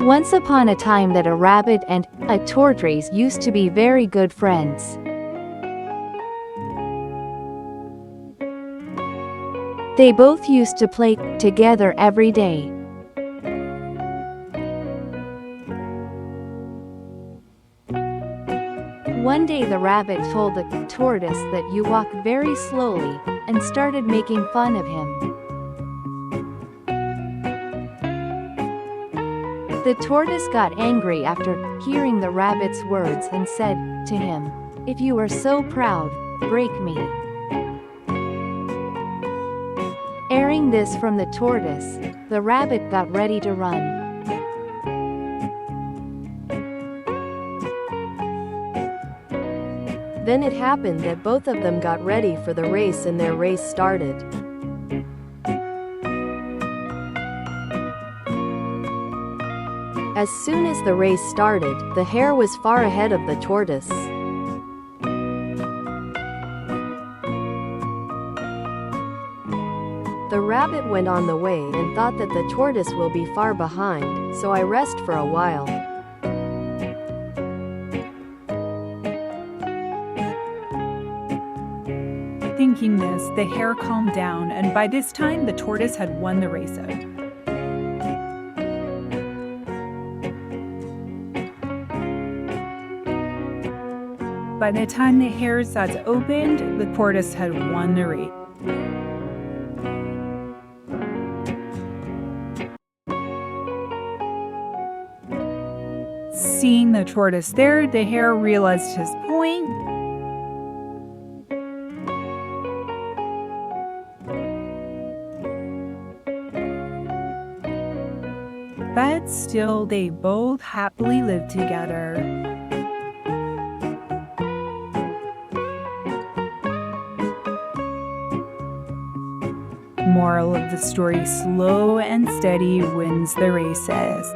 Once upon a time that a rabbit and a tortoise used to be very good friends. They both used to play together every day. One day the rabbit told the tortoise that you walk very slowly, and started making fun of him. The tortoise got angry after hearing the rabbit's words and said to him, "If you are so proud, break me." Hearing this from the tortoise, the rabbit got ready to run. Then it happened that both of them got ready for the race and their race started. As soon as the race started, the hare was far ahead of the tortoise. The rabbit went on the way and thought that the tortoise will be far behind, so I rest for a while. Thinking this, the hare calmed down, and by this time the tortoise had won the race out. By the time the hare's eyes opened, the tortoise had won the race. Seeing the tortoise there, the hare realized his point. But still, they both happily lived together. Moral of the story: slow and steady wins the races.